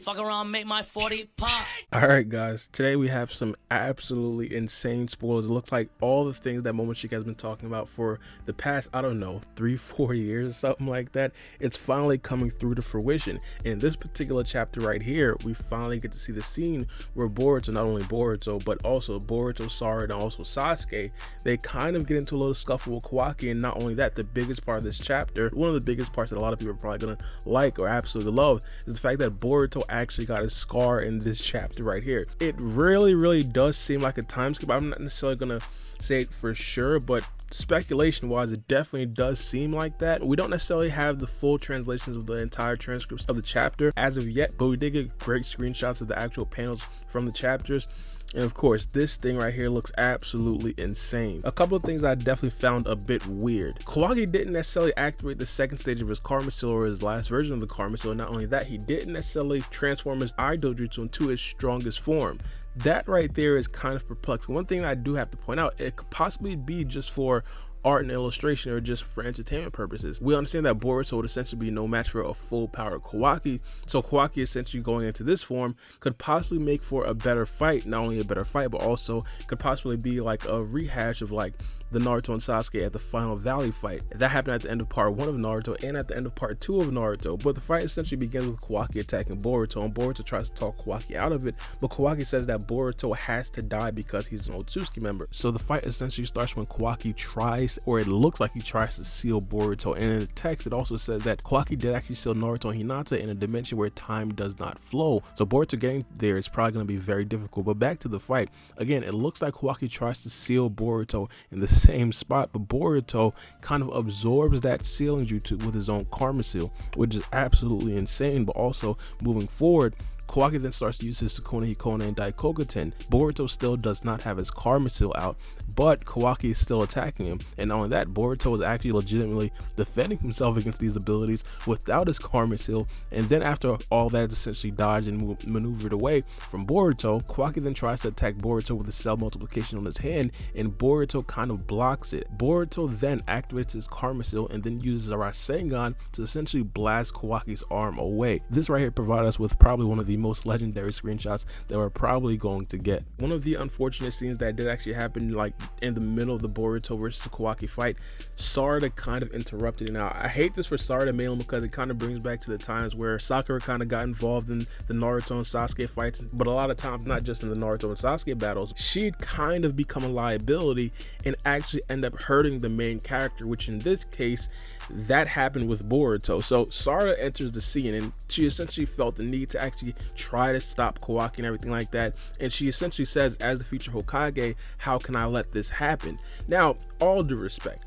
Fuck around, make my 40 pop. Alright guys, today we have some absolutely insane spoilers. It looks like all the things that Momoshiki has been talking about for the past, I don't know, 3-4 years, something like that. It's finally coming through to fruition. In this particular chapter right here, we finally get to see the scene where Boruto, not only Boruto, but also Boruto, Sarada, and also Sasuke, they kind of get into a little scuffle with Kawaki. And not only that, the biggest part of this chapter, one of the biggest parts that a lot of people are probably gonna like or absolutely love, is the fact that Boruto actually got a scar in this chapter right here. It really does seem like a time skip. I'm not necessarily gonna say it for sure, but speculation wise, it definitely does seem like that. We don't necessarily have the full translations of the entire transcripts of the chapter as of yet, but we did get great screenshots of the actual panels from the chapters. And of course, this thing right here looks absolutely insane. A couple of things I definitely found a bit weird. Kawaki didn't necessarily activate the second stage of his Karma Seal or his last version of the Karma Seal. Not only that, he didn't necessarily transform his Idojutsu into his strongest form. That right there is kind of perplexing. One thing I do have to point out, it could possibly be just for art and illustration or just for entertainment purposes. We understand that Boruto would essentially be no match for a full powered Kawaki, so Kawaki essentially going into this form could possibly make for a better fight. Not only a better fight, but also could possibly be like a rehash of like the Naruto and Sasuke at the final Valley fight. That happened at the end of part 1 of Naruto and at the end of part 2 of Naruto. But the fight essentially begins with Kawaki attacking Boruto, and Boruto tries to talk Kawaki out of it, but Kawaki says that Boruto has to die because he's an Otsutsuki member. So the fight essentially starts when Kawaki tries, or it looks like he tries, to seal Boruto. And in the text, it also says that Kawaki did actually seal Naruto and Hinata in a dimension where time does not flow. So Boruto getting there is probably going to be very difficult. But back to the fight. Again, it looks like Kawaki tries to seal Boruto in the same spot, but Boruto kind of absorbs that sealing jutsu with his own Karma Seal, which is absolutely insane. But also moving forward, Kawaki then starts to use his Sukuna Hikone and Daikoku-ten. Boruto still does not have his Karma Seal out, but Kawaki is still attacking him. And not only that, Boruto is actually legitimately defending himself against these abilities without his Karma Seal. And then after all that is essentially dodged and maneuvered away from Boruto, Kawaki then tries to attack Boruto with his cell multiplication on his hand, and Boruto kind of blocks it. Boruto then activates his Karma Seal and then uses a Rasengan to essentially blast Kawaki's arm away. This right here provided us with probably one of the most legendary screenshots that we're probably going to get. One of the unfortunate scenes that did actually happen like in the middle of the Boruto versus Kawaki fight, Sarada kind of interrupted it. Now I hate this for Sarada mainly because it kind of brings back to the times where Sakura kind of got involved in the Naruto and Sasuke fights, but a lot of times not just in the Naruto and Sasuke battles, she'd kind of become a liability and actually end up hurting the main character, which in this case that happened with Boruto. So Sarada enters the scene and she essentially felt the need to actually try to stop Kawaki and everything like that, and she essentially says, as the future Hokage, how can I let this happen? Now, all due respect,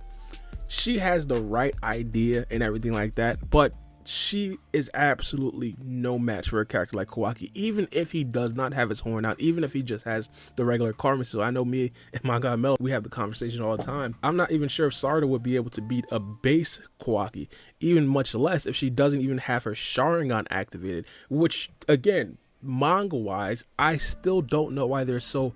she has the right idea and everything like that, but she is absolutely no match for a character like Kawaki, even if he does not have his horn out, even if he just has the regular Karma Seal. I know me and my guy Mel, we have the conversation all the time. I'm not even sure if Sarada would be able to beat a base Kawaki, even much less if she doesn't even have her Sharingan activated, which again, manga wise, I still don't know why they're so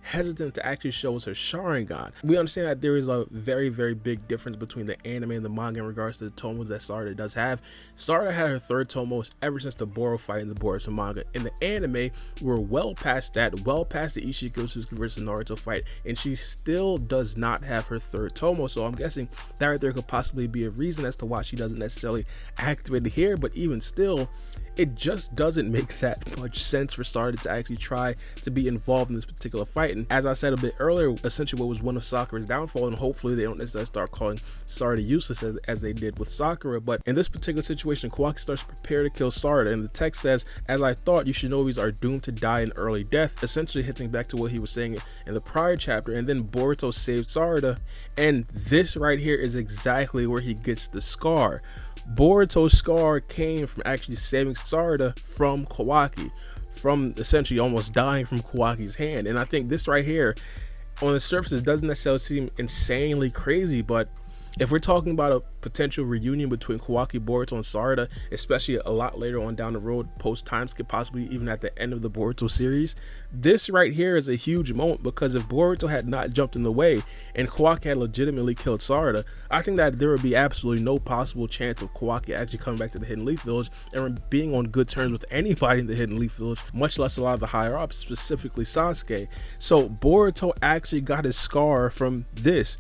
hesitant to actually show us her Sharingan. We understand that there is a very big difference between the anime and the manga in regards to the tomos that Sarada does have. Sarada had her third tomos ever since the Boro fight in the Boruto manga. In the anime, we're well past that, well past the Ishiki Otsutsuki versus Naruto fight, and she still does not have her third tomo. So I'm guessing that right there could possibly be a reason as to why she doesn't necessarily activate it here. But even still, it just doesn't make that much sense for Sarada to actually try to be involved in this particular fight. And as I said a bit earlier, essentially what was one of Sakura's downfall, and hopefully they don't necessarily start calling Sarada useless as they did with Sakura. But in this particular situation, Kawaki starts to prepare to kill Sarada, and the text says, as I thought, you shinobis are doomed to die an early death, essentially hinting back to what he was saying in the prior chapter. And then Boruto saved Sarada, and this right here is exactly where he gets the scar. Boruto's scar came from actually saving Sarada from Kawaki, from essentially almost dying from Kawaki's hand. And I think this right here, on the surface, it doesn't necessarily seem insanely crazy, but if we're talking about a potential reunion between Kawaki, Boruto, and Sarada, especially a lot later on down the road, post time skip, possibly even at the end of the Boruto series, this right here is a huge moment, because if Boruto had not jumped in the way and Kawaki had legitimately killed Sarada, I think that there would be absolutely no possible chance of Kawaki actually coming back to the Hidden Leaf Village and being on good terms with anybody in the Hidden Leaf Village, much less a lot of the higher ups, specifically Sasuke. So Boruto actually got his scar from this,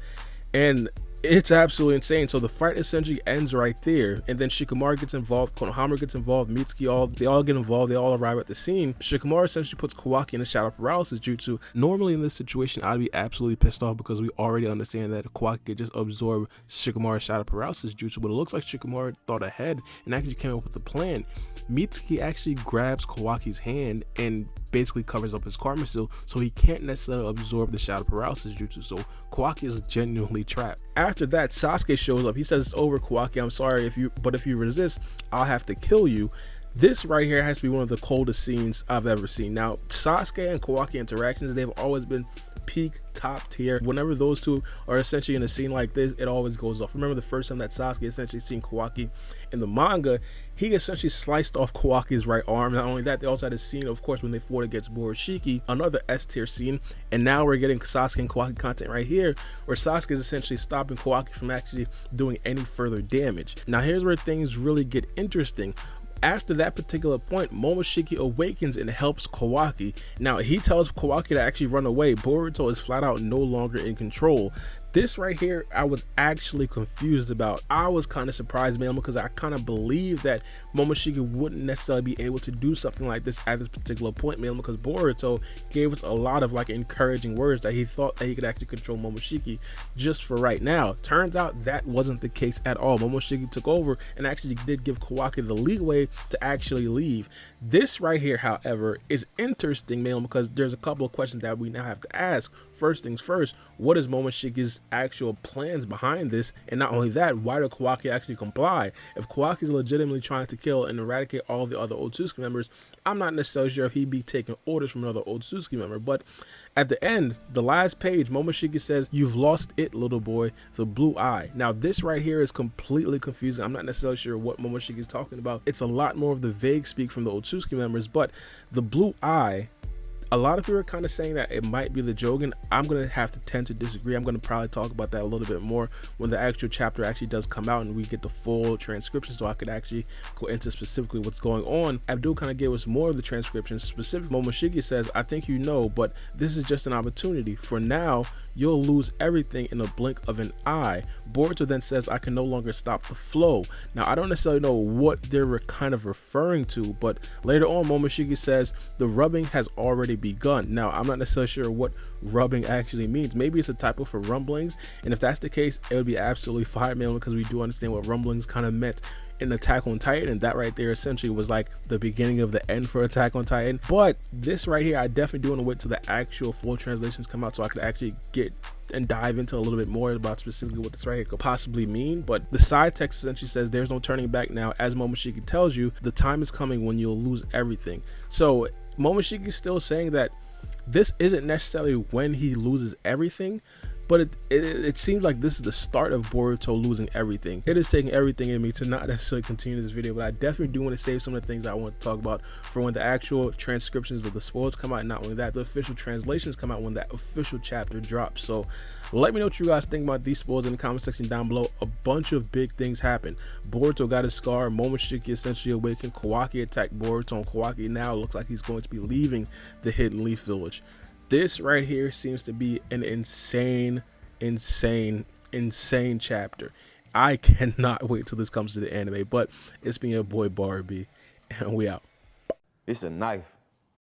and it's absolutely insane. So the fight essentially ends right there, and then Shikamaru gets involved, Konohamaru gets involved, Mitsuki, they all get involved, they all arrive at the scene. Shikamaru essentially puts Kawaki in a shadow paralysis jutsu. Normally in this situation I'd be absolutely pissed off, because we already understand that Kawaki could just absorb Shikamaru's shadow paralysis jutsu, but it looks like Shikamaru thought ahead and actually came up with a plan. Mitsuki actually grabs Kawaki's hand and basically covers up his karma seal, so he can't necessarily absorb the shadow paralysis jutsu. So Kawaki is genuinely trapped. After that, Sasuke shows up. He says, "It's over, Kawaki. I'm sorry if you resist, I'll have to kill you." This right here has to be one of the coldest scenes I've ever seen. Now, Sasuke and Kawaki interactions, they've always been peak top tier. Whenever those two are essentially in a scene like this, it always goes off. Remember the first time that Sasuke essentially seen Kawaki in the manga, he essentially sliced off Kawaki's right arm. Not only that, they also had a scene, of course, when they fought against Borushiki, another S tier scene. And now we're getting Sasuke and Kawaki content right here, where Sasuke is essentially stopping Kawaki from actually doing any further damage. Now here's where things really get interesting. After that particular point, Momoshiki awakens and helps Kawaki. Now he tells Kawaki to actually run away. Boruto is flat out no longer in control. This right here I was actually confused about. I was kind of surprised, man, because I kind of believed that Momoshiki wouldn't necessarily be able to do something like this at this particular point, man, because Boruto gave us a lot of like encouraging words that he thought that he could actually control Momoshiki just for right now. Turns out that wasn't the case at all. Momoshiki took over and actually did give Kawaki the leeway to actually leave. This right here, however, is interesting, man, because there's a couple of questions that we now have to ask. First things first, what is Momoshiki's actual plans behind this? And not only that, why did Kawaki actually comply? If Kawaki is legitimately trying to kill and eradicate all the other Otsutsuki members, I'm not necessarily sure if he'd be taking orders from another Otsutsuki member. But at the end, the last page, Momoshiki says, "You've lost it, little boy, the blue eye." Now this right here is completely confusing. I'm not necessarily sure what Momoshiki is talking about. It's a lot more of the vague speak from the Otsutsuki members, but the blue eye, a lot of people are kind of saying that it might be the Jogan. I'm going to have to tend to disagree. I'm going to probably talk about that a little bit more when the actual chapter actually does come out and we get the full transcription, so I could actually go into specifically what's going on. Abdul kind of gave us more of the transcription. Specific Momoshiki says, "I think you know, but this is just an opportunity. For now, you'll lose everything in a blink of an eye." Boruto then says, "I can no longer stop the flow." Now, I don't necessarily know what they're kind of referring to, but later on, Momoshiki says, "The rubbing has already begun." Now, I'm not necessarily sure what rubbing actually means. Maybe it's a typo for rumblings, and if that's the case, it would be absolutely fire, man, because we do understand what rumblings kind of meant in Attack on Titan, and that right there essentially was like the beginning of the end for Attack on Titan. But this right here, I definitely do want to wait till the actual full translations come out so I could actually get and dive into a little bit more about specifically what this right here could possibly mean. But the side text essentially says, "There's no turning back now. As Momoshiki tells you, the time is coming when you'll lose everything." So Momoshiki is still saying that this isn't necessarily when he loses everything, but it seems like this is the start of Boruto losing everything. It is taking everything in me to not necessarily continue this video, but I definitely do want to save some of the things I want to talk about for when the actual transcriptions of the spoilers come out. And not only that, the official translations come out when that official chapter drops. So let me know what you guys think about these spoilers in the comment section down below. A bunch of big things happen. Boruto got his scar, Momoshiki essentially awakened, Kawaki attacked Boruto, and Kawaki now looks like he's going to be leaving the Hidden Leaf Village. This right here seems to be an insane chapter. I cannot wait till this comes to the anime, but it's been your boy Baara B, and we out. It's a knife.